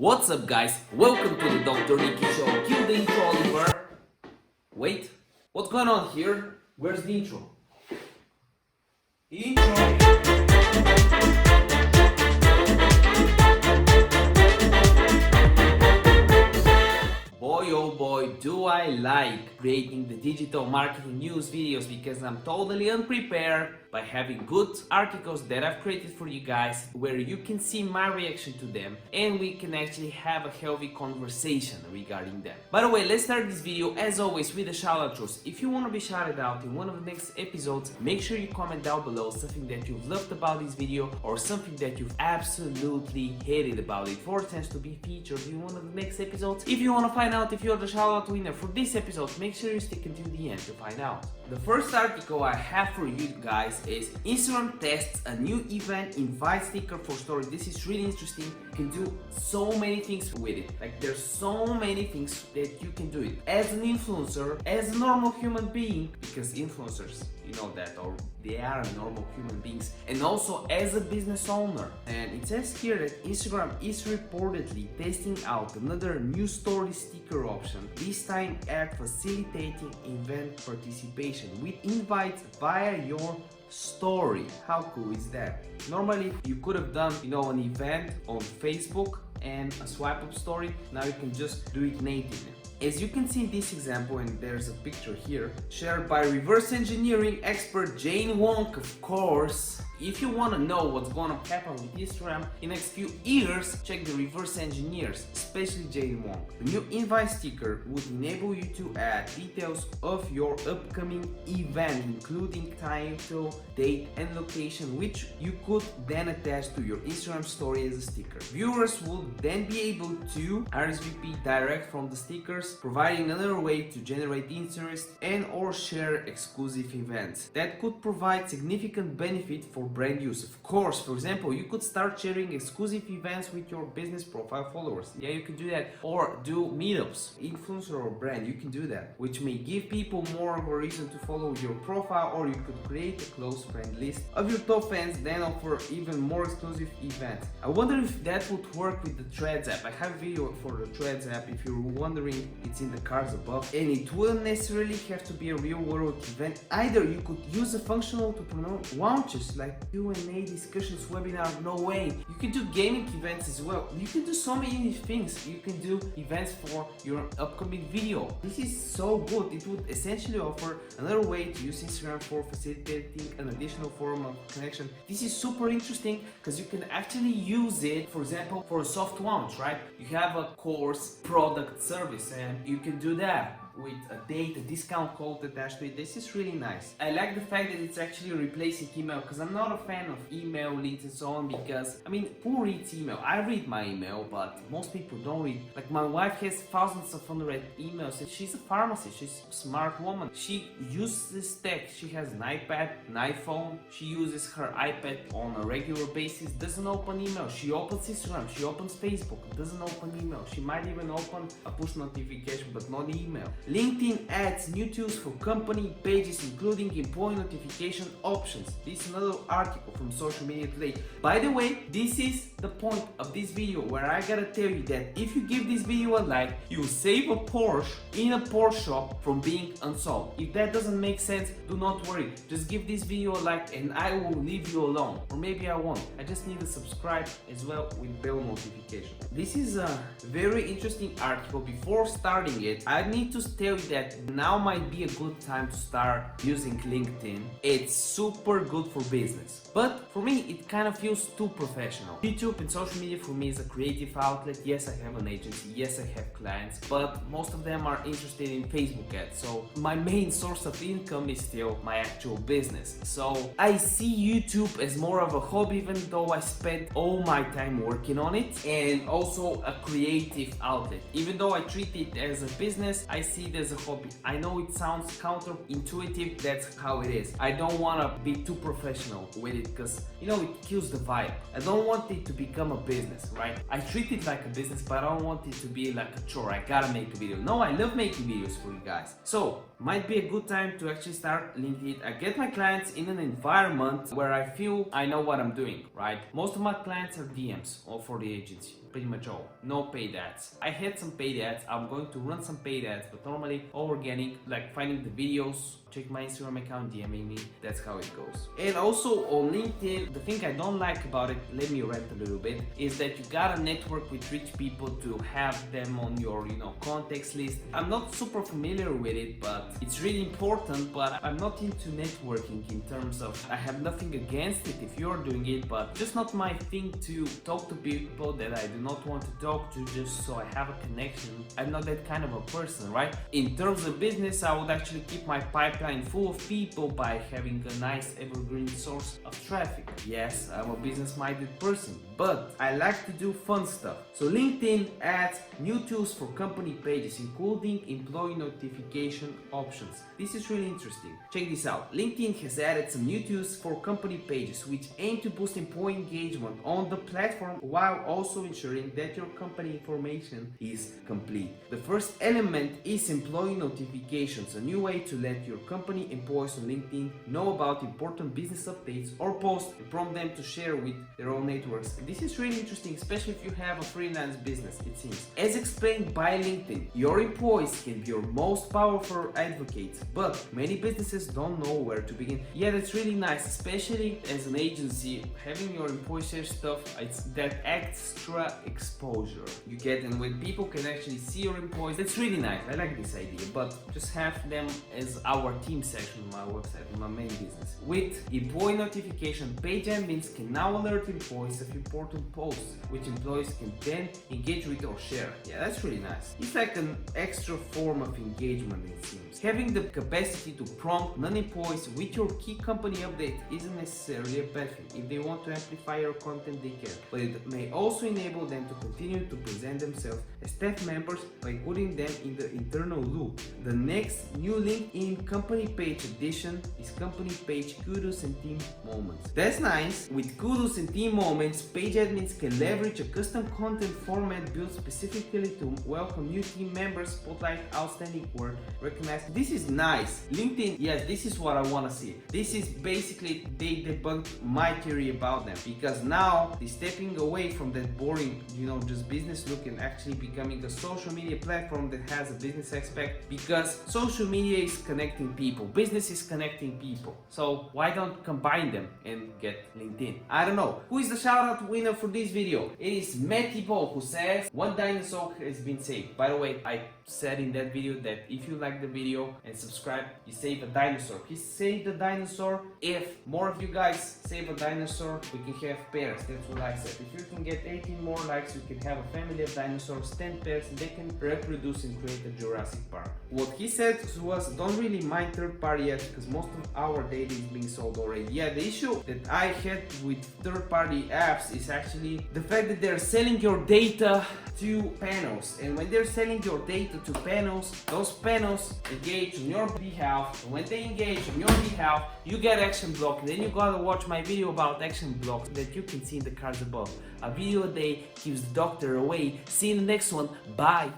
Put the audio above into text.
What's up guys, welcome to the Dr. Niki show. Cue the intro, Oliver. Wait, what's going on here? Where's the intro? Boy oh boy, do I like creating the digital marketing news videos because I'm totally unprepared by having good articles that I've created for you guys where you can see my reaction to them and we can actually have a healthy conversation regarding them. By the way, let's start this video as always with a shout out truth. If you want to be shouted out in one of the next episodes, make sure you comment down below something that you've loved about this video or something that you've absolutely hated about it for a chance to be featured in one of the next episodes. If you want to find out if you're the shout out winner for this episode, make sure you stick until the end to find out. The first article I have for you guys is Instagram tests a new event invite sticker for story. This is really interesting. You can do so many things with it. Like there's so many things that you can do it. As an influencer, as a normal human being, because influencers, you know that, or they are normal human beings, and also as a business owner. And it says here that Instagram is reportedly testing out another new story sticker option, this time at facilitating event participation with invites via your story. How cool is that? Normally you could have done, an event on Facebook and a swipe up story. Now you can just do it natively. As you can see in this example, and there's a picture here, shared by reverse engineering expert Jane Wong, of course. If you want to know what's going to happen with Instagram in the next few years, check the reverse engineers, especially Jane Wong. The new invite sticker would enable you to add details of your upcoming event, including title, date, and location, which you could then attach to your Instagram story as a sticker. Viewers would then be able to RSVP direct from the stickers, providing another way to generate interest and or share exclusive events that could provide significant benefit for brand use. Of course, for example, you could start sharing exclusive events with your business profile followers. Yeah, you can do that. Or do meetups, influencer or brand, you can do that, which may give people more of a reason to follow your profile. Or you could create a close friend list of your top fans, then offer even more exclusive events. I wonder if that would work with the Threads app. I have a video for the Threads app if you're wondering. It's in the cards above, and it wouldn't necessarily have to be a real world event either. You could use a functional to promote launches like Q&A discussions, webinar. No way. You can do gaming events as well. You can do so many things. You can do events for your upcoming video. This is so good. It would essentially offer another way to use Instagram for facilitating an additional form of connection. This is super interesting because you can actually use it, for example, for a soft launch, right? You have a course, product, service, and you can do that with a date, a discount code attached to it. This is really nice. I like the fact that it's actually replacing email, because I'm not a fan of email leads and so on, because who reads email? I read my email, but most people don't read. Like my wife has thousands of unread emails, and she's a pharmacist, she's a smart woman. She uses tech. She has an iPad, an iPhone. She uses her iPad on a regular basis, doesn't open email. She opens Instagram, she opens Facebook, doesn't open email. She might even open a push notification, but not email. LinkedIn adds new tools for company pages, including employee notification options. This is another article from Social Media Today. By the way, this is the point of this video where I gotta tell you that if you give this video a like, you save a Porsche in a Porsche shop from being unsold. If that doesn't make sense, do not worry. Just give this video a like and I will leave you alone. Or maybe I won't. I just need to subscribe as well with bell notification. This is a very interesting article. Before starting it, I need to tell you that now might be a good time to start using LinkedIn. It's super good for business, but for me it kind of feels too professional. YouTube and social media for me is a creative outlet. Yes, I have an agency, yes, I have clients, but most of them are interested in Facebook ads, so my main source of income is still my actual business. So I see YouTube as more of a hobby, even though I spend all my time working on it, and also a creative outlet. Even though I treat it as a business, I see it as a hobby. I know it sounds counterintuitive, that's how it is. I don't want to be too professional with it because it kills the vibe. I don't want it to become a business, right? I treat it like a business, but I don't want it to be like a chore. I gotta make a video. No, I love making videos for you guys. So might be a good time to actually start LinkedIn. I get my clients in an environment where I feel I know what I'm doing, right? Most of my clients are DMs, all for the agency. Pretty much all. No paid ads. I had some paid ads. I'm going to run some paid ads, but normally all organic, like finding the videos, check my Instagram account, DMing me. That's how it goes. And also on LinkedIn, the thing I don't like about it, let me rant a little bit, is that you gotta network with rich people to have them on your, contacts list. I'm not super familiar with it, but it's really important, but I'm not into networking in terms of, I have nothing against it if you're doing it, but just not my thing to talk to people that I do not want to talk to just so I have a connection. I'm not that kind of a person, right? In terms of business, I would actually keep my pipeline full of people by having a nice evergreen source of traffic. Yes, I'm a business-minded person, but I like to do fun stuff. So LinkedIn adds new tools for company pages, including employee notification options. This is really interesting. Check this out. LinkedIn has added some new tools for company pages which aim to boost employee engagement on the platform while also ensuring that your company information is complete. The first element is employee notifications, a new way to let your company employees on LinkedIn know about important business updates or posts and prompt them to share with their own networks. And this is really interesting, especially if you have a freelance business, it seems. As explained by LinkedIn, your employees can be your most powerful advocates, but many businesses don't know where to begin. Yeah, that's really nice, especially as an agency, having your employees share stuff, it's that extra exposure you get, and when people can actually see your employees, that's really nice. I like this idea, but just have them as our team section on my website, on my main business. With employee notification, page admins can now alert employees of important posts, which employees can then engage with or share. Yeah, that's really nice. It's like an extra form of engagement, it seems. Having the capacity to prompt non-employees with your key company update isn't necessarily a bad thing. If they want to amplify your content, they can, but it may also enable them to continue to present themselves as staff members by putting them in the internal loop. The next new LinkedIn company page addition is company page kudos and team moments. That's nice. With kudos and team moments, page admins can leverage a custom content format built specifically to welcome new team members, spotlight outstanding work, recognize. This is nice. LinkedIn, yes, this is what I want to see. This is basically, they debunked my theory about them, because now they're stepping away from that boring, just business look and actually becoming a social media platform that has a business aspect, because social media is connecting people, business is connecting people. So why don't combine them and get LinkedIn? I don't know. Who is the shout out winner for this video? It is Matty Ball, who says one dinosaur has been saved. By the way, I said in that video that if you like the video and subscribe, you save a dinosaur. He saved a dinosaur. If more of you guys save a dinosaur, we can have pairs. That's what I said. If you can get 18 more likes, you can have a family of dinosaurs, 10 pairs, and they can reproduce and create a Jurassic Park. What he said was, don't really mind third party ads because most of our data is being sold already. Yeah, the issue that I had with third party apps is actually the fact that they're selling your data to panels, and when they're selling your data to panels, those panels engage on your behalf, and when they engage on your behalf, you get action block. Then you gotta watch my video about action blocks that you can see in the cards above. A video a day keeps the doctor away. See you in the next one. Bye.